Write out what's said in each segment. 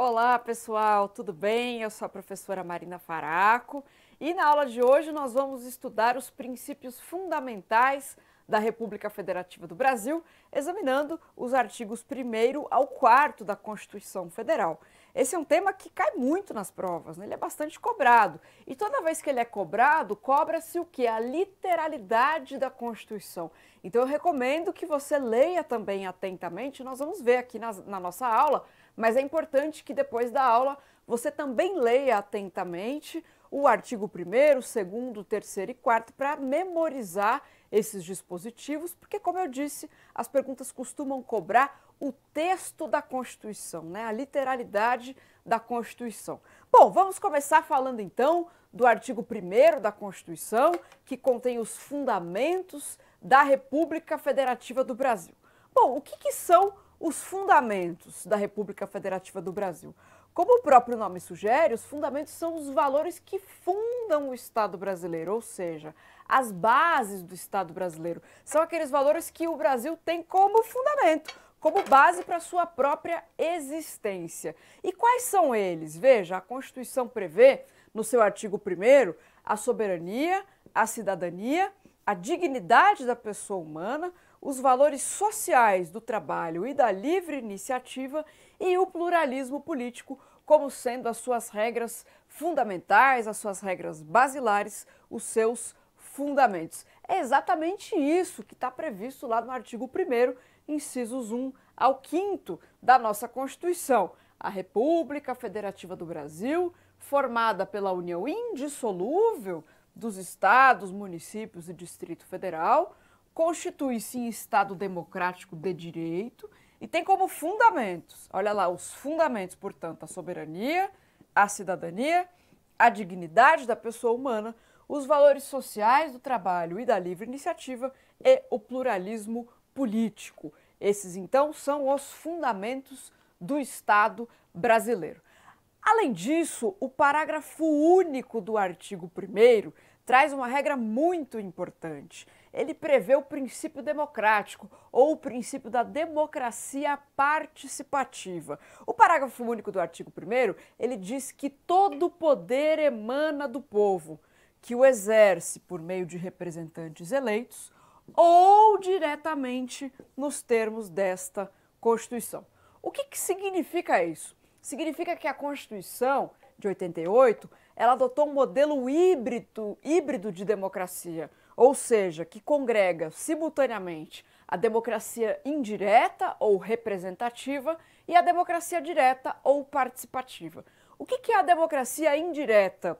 Olá, pessoal, tudo bem? Eu sou a professora Marina Faraco e na aula de hoje nós vamos estudar os princípios fundamentais da República Federativa do Brasil, examinando os artigos 1º ao 4º da Constituição Federal. Esse é um tema que cai muito nas provas, né? Ele é bastante cobrado. E toda vez que ele é cobrado, cobra-se o quê? A literalidade da Constituição. Então eu recomendo que você leia também atentamente, nós vamos ver aqui na nossa aula, mas é importante que depois da aula você também leia atentamente o artigo 1º, 2º, 3º e 4º para memorizar esses dispositivos, porque, como eu disse, as perguntas costumam cobrar o texto da Constituição, né? A literalidade da Constituição. Bom, vamos começar falando então do artigo 1º da Constituição, que contém os fundamentos da República Federativa do Brasil. Bom, o que são os fundamentos da República Federativa do Brasil? Como o próprio nome sugere, os fundamentos são os valores que fundam o Estado brasileiro, ou seja, as bases do Estado brasileiro. São aqueles valores que o Brasil tem como fundamento, como base para a sua própria existência. E quais são eles? Veja, a Constituição prevê, no seu artigo 1º, a soberania, a cidadania, a dignidade da pessoa humana, os valores sociais do trabalho e da livre iniciativa e o pluralismo político como sendo as suas regras fundamentais, as suas regras basilares, os seus fundamentos. É exatamente isso que está previsto lá no artigo 1º, incisos 1 ao 5º da nossa Constituição. A República Federativa do Brasil, formada pela união indissolúvel dos estados, municípios e Distrito Federal, constitui-se em Estado democrático de direito e tem como fundamentos, olha lá, os fundamentos, portanto, a soberania, a cidadania, a dignidade da pessoa humana, os valores sociais do trabalho e da livre iniciativa e o pluralismo político. Esses, então, são os fundamentos do Estado brasileiro. Além disso, o parágrafo único do artigo 1º traz uma regra muito importante. Ele prevê o princípio democrático ou o princípio da democracia participativa. O parágrafo único do artigo 1º, ele diz que todo poder emana do povo, que o exerce por meio de representantes eleitos ou diretamente nos termos desta Constituição. O que significa isso? Significa que a Constituição de 88, ela adotou um modelo híbrido de democracia, ou seja, que congrega simultaneamente a democracia indireta ou representativa e a democracia direta ou participativa. O que é a democracia indireta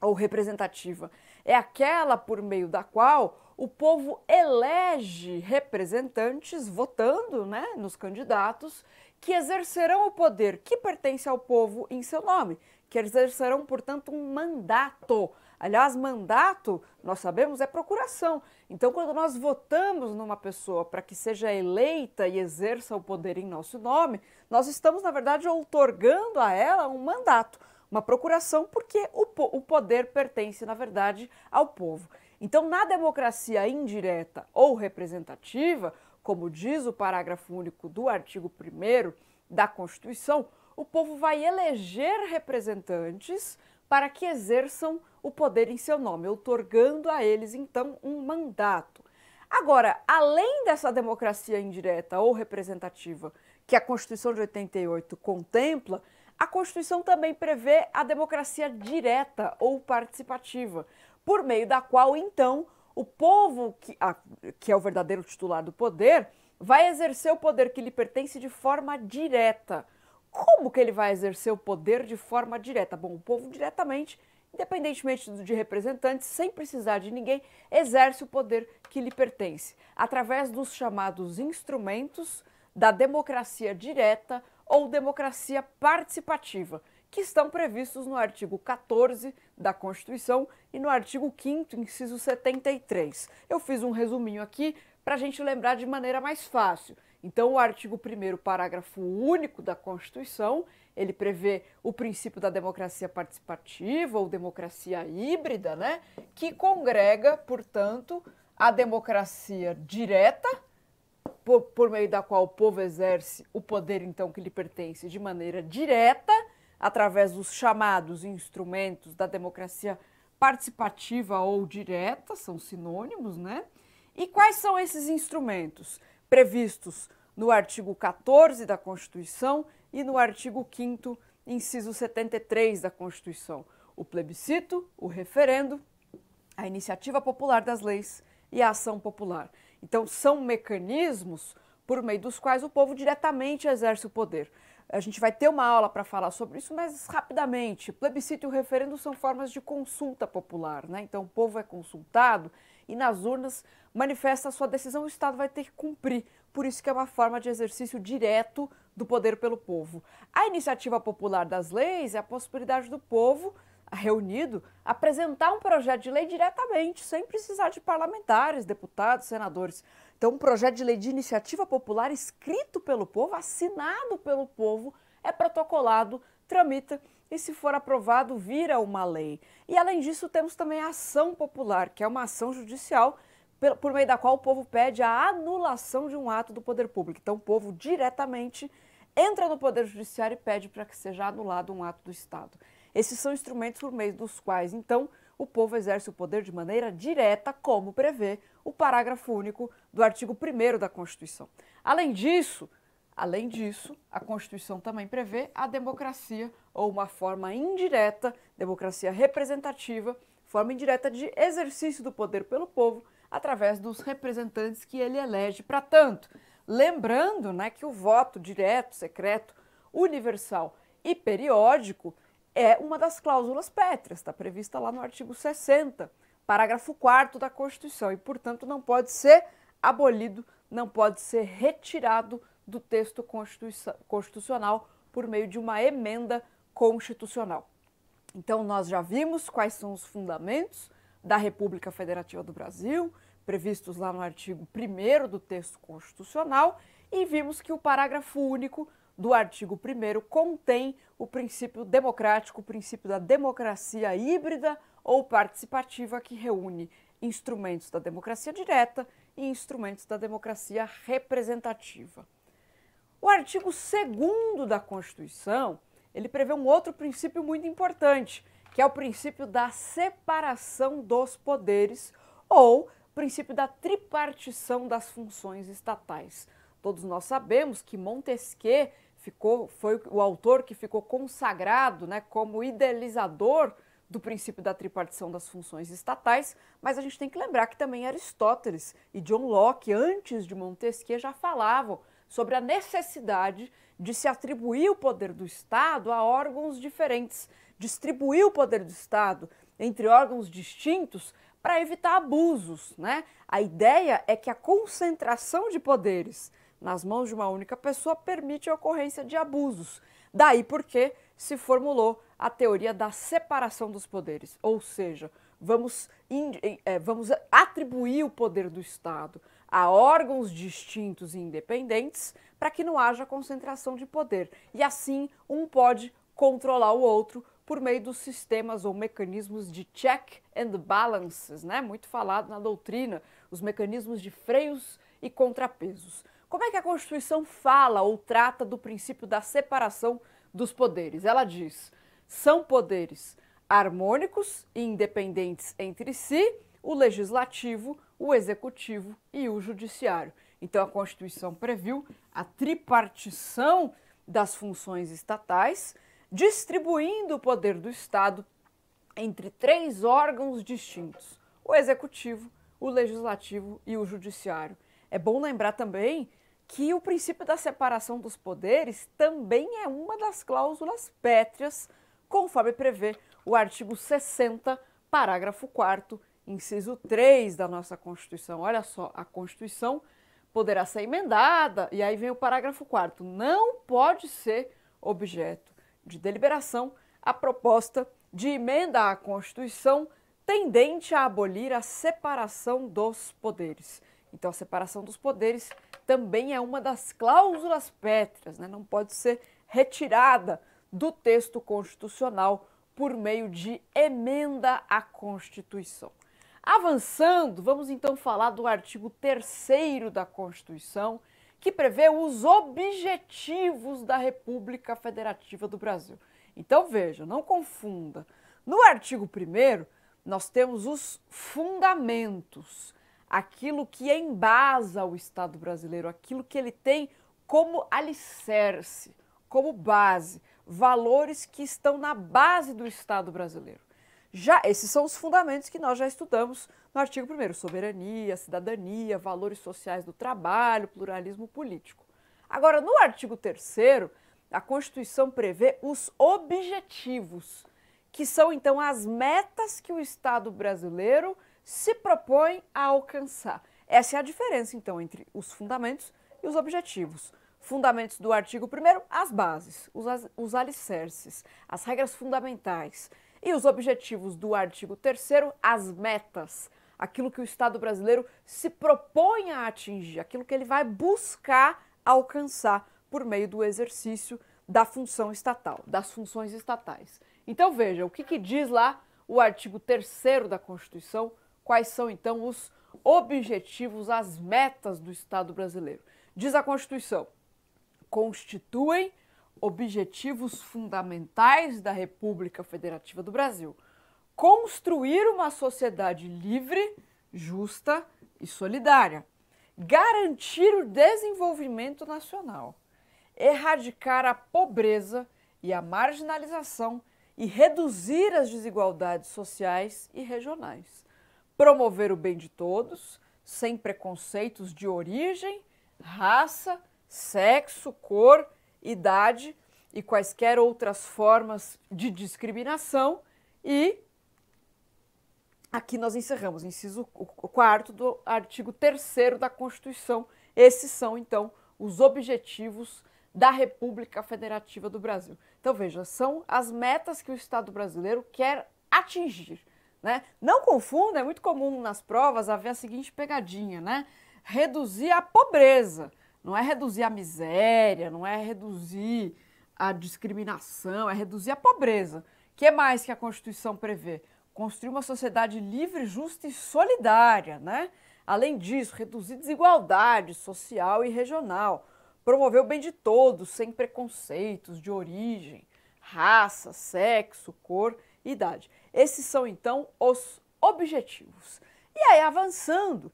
ou representativa? É aquela por meio da qual o povo elege representantes, votando, né, nos candidatos, que exercerão o poder que pertence ao povo em seu nome, que exercerão, portanto, um mandato. Aliás, mandato, nós sabemos, é procuração. Então, quando nós votamos numa pessoa para que seja eleita e exerça o poder em nosso nome, nós estamos, na verdade, outorgando a ela um mandato, uma procuração, porque o poder pertence, na verdade, ao povo. Então, na democracia indireta ou representativa, como diz o parágrafo único do artigo 1º da Constituição, o povo vai eleger representantes para que exerçam o poder em seu nome, outorgando a eles, então, um mandato. Agora, além dessa democracia indireta ou representativa que a Constituição de 88 contempla, a Constituição também prevê a democracia direta ou participativa, por meio da qual, então, o povo, que é o verdadeiro titular do poder, vai exercer o poder que lhe pertence de forma direta. Como que ele vai exercer o poder de forma direta? Bom, o povo diretamente, independentemente de representantes, sem precisar de ninguém, exerce o poder que lhe pertence, através dos chamados instrumentos da democracia direta ou democracia participativa, que estão previstos no artigo 14 da Constituição e no artigo 5º, inciso 73. Eu fiz um resuminho aqui para a gente lembrar de maneira mais fácil. Então, o artigo 1º, parágrafo único da Constituição, ele prevê o princípio da democracia participativa ou democracia híbrida, né? Que congrega, portanto, a democracia direta por meio da qual o povo exerce o poder, então, que lhe pertence de maneira direta, através dos chamados instrumentos da democracia participativa ou direta, são sinônimos, né? E quais são esses instrumentos? Previstos no artigo 14 da Constituição e no artigo 5º, inciso 73 da Constituição. O plebiscito, o referendo, a iniciativa popular das leis e a ação popular. Então, são mecanismos por meio dos quais o povo diretamente exerce o poder. A gente vai ter uma aula para falar sobre isso, mas rapidamente. O plebiscito e o referendo são formas de consulta popular, né? Então, o povo é consultado e nas urnas manifesta a sua decisão, o Estado vai ter que cumprir. Por isso que é uma forma de exercício direto do poder pelo povo. A iniciativa popular das leis é a possibilidade do povo reunido apresentar um projeto de lei diretamente, sem precisar de parlamentares, deputados, senadores. Então, um projeto de lei de iniciativa popular escrito pelo povo, assinado pelo povo, é protocolado, tramita e, se for aprovado, vira uma lei. E, além disso, temos também a ação popular, que é uma ação judicial por meio da qual o povo pede a anulação de um ato do poder público. Então, o povo diretamente entra no Poder Judiciário e pede para que seja anulado um ato do Estado. Esses são instrumentos por meio dos quais, então, o povo exerce o poder de maneira direta, como prevê o parágrafo único do artigo 1º da Constituição. Além disso, a Constituição também prevê a democracia, ou uma forma indireta, democracia representativa, forma indireta de exercício do poder pelo povo, através dos representantes que ele elege para tanto. Lembrando, né, que o voto direto, secreto, universal e periódico é uma das cláusulas pétreas, está prevista lá no artigo 60, parágrafo 4º da Constituição, e, portanto, não pode ser abolido, não pode ser retirado do texto constitucional por meio de uma emenda constitucional. Então, nós já vimos quais são os fundamentos da República Federativa do Brasil, previstos lá no artigo 1º do texto constitucional, e vimos que o parágrafo único do artigo 1º contém o princípio democrático, o princípio da democracia híbrida ou participativa, que reúne instrumentos da democracia direta e instrumentos da democracia representativa. O artigo 2º da Constituição, ele prevê um outro princípio muito importante, que é o princípio da separação dos poderes ou princípio da tripartição das funções estatais. Todos nós sabemos que Montesquieu foi o autor que ficou consagrado, né, como idealizador do princípio da tripartição das funções estatais, mas a gente tem que lembrar que também Aristóteles e John Locke, antes de Montesquieu, já falavam sobre a necessidade de se atribuir o poder do Estado a órgãos diferentes, distribuir o poder do Estado entre órgãos distintos para evitar abusos, né? A ideia é que a concentração de poderes nas mãos de uma única pessoa permite a ocorrência de abusos. Daí porque se formulou a teoria da separação dos poderes, ou seja, vamos atribuir o poder do Estado a órgãos distintos e independentes para que não haja concentração de poder. E assim, um pode controlar o outro por meio dos sistemas ou mecanismos de check and balances, né? Muito falado na doutrina, os mecanismos de freios e contrapesos. Como é que a Constituição fala ou trata do princípio da separação dos poderes? Ela diz: são poderes harmônicos e independentes entre si, o legislativo, o executivo e o judiciário. Então, a Constituição previu a tripartição das funções estatais, distribuindo o poder do Estado entre 3 órgãos distintos: o executivo, o legislativo e o judiciário. É bom lembrar também que o princípio da separação dos poderes também é uma das cláusulas pétreas, conforme prevê o artigo 60, parágrafo 4º, inciso 3 da nossa Constituição. Olha só, a Constituição poderá ser emendada, e aí vem o parágrafo 4º, não pode ser objeto de deliberação a proposta de emenda à Constituição tendente a abolir a separação dos poderes. Então, a separação dos poderes também é uma das cláusulas pétreas, né? Não pode ser retirada do texto constitucional por meio de emenda à Constituição. Avançando, vamos então falar do artigo 3º da Constituição, que prevê os objetivos da República Federativa do Brasil. Então veja, não confunda. No artigo 1º, nós temos os fundamentos, aquilo que embasa o Estado brasileiro, aquilo que ele tem como alicerce, como base, valores que estão na base do Estado brasileiro. Já esses são os fundamentos que nós já estudamos no artigo 1º, soberania, cidadania, valores sociais do trabalho, pluralismo político. Agora, no artigo 3º, a Constituição prevê os objetivos, que são então as metas que o Estado brasileiro se propõe a alcançar. Essa é a diferença então entre os fundamentos e os objetivos. Fundamentos do artigo 1º, as bases, os alicerces, as regras fundamentais. E os objetivos do artigo 3º, as metas, aquilo que o Estado brasileiro se propõe a atingir, aquilo que ele vai buscar alcançar por meio do exercício da função estatal, das funções estatais. Então veja, o que diz lá o artigo 3º da Constituição, quais são então os objetivos, as metas do Estado brasileiro. Diz a Constituição, constituem objetivos fundamentais da República Federativa do Brasil. Construir uma sociedade livre, justa e solidária. Garantir o desenvolvimento nacional. Erradicar a pobreza e a marginalização e reduzir as desigualdades sociais e regionais. Promover o bem de todos, sem preconceitos de origem, raça, sexo, cor, idade e quaisquer outras formas de discriminação. E aqui nós encerramos, inciso 4º do artigo 3º da Constituição. Esses são, então, os objetivos da República Federativa do Brasil. Então, veja, são as metas que o Estado brasileiro quer atingir, né? Não confunda, é muito comum nas provas haver a seguinte pegadinha, né? Reduzir a pobreza. Não é reduzir a miséria, não é reduzir a discriminação, é reduzir a pobreza. O que mais que a Constituição prevê? Construir uma sociedade livre, justa e solidária, né? Além disso, reduzir desigualdade social e regional, promover o bem de todos, sem preconceitos de origem, raça, sexo, cor e idade. Esses são, então, os objetivos. E aí, avançando,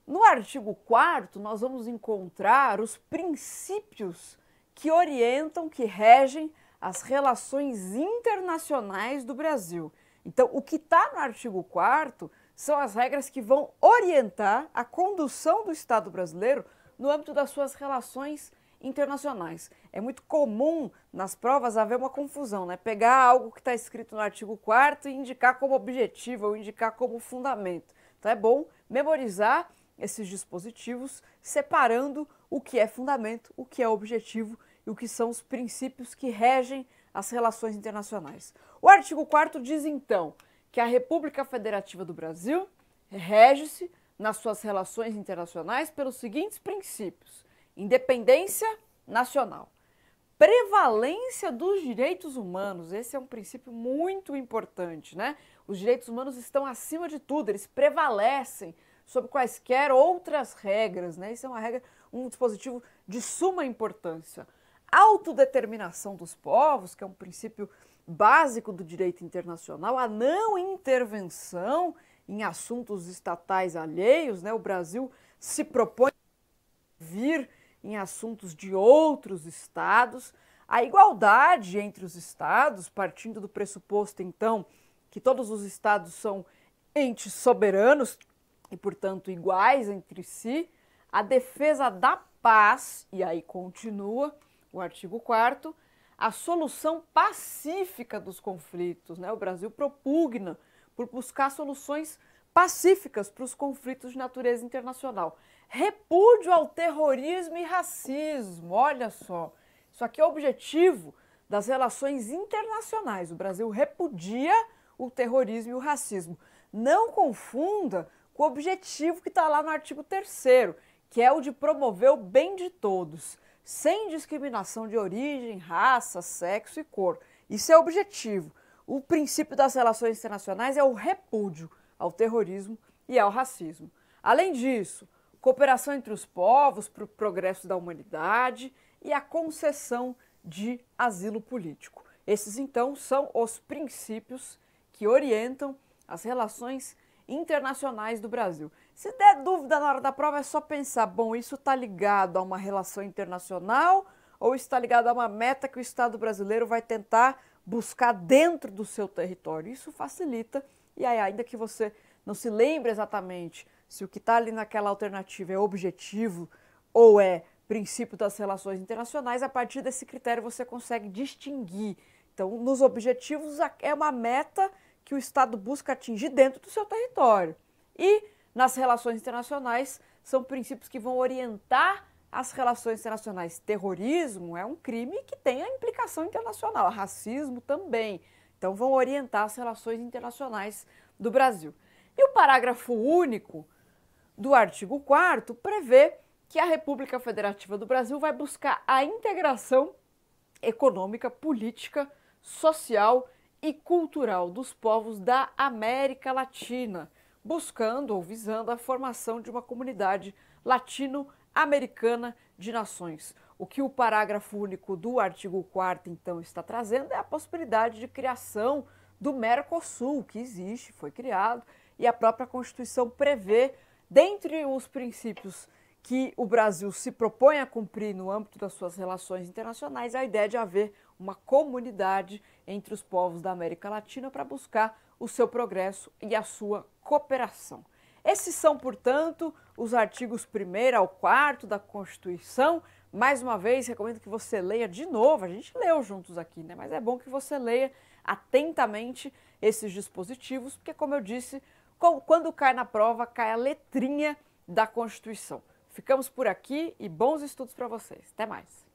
no artigo 4º, nós vamos encontrar os princípios que orientam, que regem as relações internacionais do Brasil. Então, o que está no artigo 4º são as regras que vão orientar a condução do Estado brasileiro no âmbito das suas relações internacionais. É muito comum nas provas haver uma confusão, né? Pegar algo que está escrito no artigo 4º e indicar como objetivo ou indicar como fundamento. Então, é bom memorizar esses dispositivos, separando o que é fundamento, o que é objetivo e o que são os princípios que regem as relações internacionais. O artigo 4º diz, então, que a República Federativa do Brasil rege-se nas suas relações internacionais pelos seguintes princípios: independência nacional, prevalência dos direitos humanos. Esse é um princípio muito importante, né? Os direitos humanos estão acima de tudo, eles prevalecem sobre quaisquer outras regras, né? Isso é uma regra, um dispositivo de suma importância. Autodeterminação dos povos, que é um princípio básico do direito internacional, a não intervenção em assuntos estatais alheios, né? O Brasil se propõe a vir em assuntos de outros estados, a igualdade entre os estados, partindo do pressuposto, então, que todos os estados são entes soberanos e, portanto, iguais entre si, a defesa da paz, e aí continua o artigo 4º, a solução pacífica dos conflitos, né? O Brasil propugna por buscar soluções pacíficas para os conflitos de natureza internacional. Repúdio ao terrorismo e racismo, olha só, isso aqui é o objetivo das relações internacionais. O Brasil repudia o terrorismo e o racismo. Não confunda com o objetivo que está lá no artigo 3º, que é o de promover o bem de todos, sem discriminação de origem, raça, sexo e cor. Isso é o objetivo. O princípio das relações internacionais é o repúdio ao terrorismo e ao racismo. Além disso, cooperação entre os povos para o progresso da humanidade e a concessão de asilo político. Esses, então, são os princípios que orientam as relações internacionais do Brasil. Se der dúvida na hora da prova, é só pensar, bom, isso está ligado a uma relação internacional ou está ligado a uma meta que o Estado brasileiro vai tentar buscar dentro do seu território. Isso facilita, e aí, ainda que você não se lembre exatamente se o que está ali naquela alternativa é objetivo ou é princípio das relações internacionais, a partir desse critério você consegue distinguir. Então, nos objetivos é uma meta que o Estado busca atingir dentro do seu território. E nas relações internacionais são princípios que vão orientar as relações internacionais. Terrorismo é um crime que tem a implicação internacional, racismo também. Então vão orientar as relações internacionais do Brasil. E o parágrafo único do artigo 4º prevê que a República Federativa do Brasil vai buscar a integração econômica, política, social e cultural dos povos da América Latina, buscando ou visando a formação de uma comunidade latino-americana de nações. O que o parágrafo único do artigo 4º, então, está trazendo é a possibilidade de criação do Mercosul, que existe, foi criado, e a própria Constituição prevê, dentre os princípios que o Brasil se propõe a cumprir no âmbito das suas relações internacionais, a ideia de haver uma comunidade entre os povos da América Latina para buscar o seu progresso e a sua cooperação. Esses são, portanto, os artigos 1º ao 4º da Constituição. Mais uma vez, recomendo que você leia de novo, a gente leu juntos aqui, né? Mas é bom que você leia atentamente esses dispositivos, porque, como eu disse, quando cai na prova, cai a letrinha da Constituição. Ficamos por aqui e bons estudos para vocês. Até mais!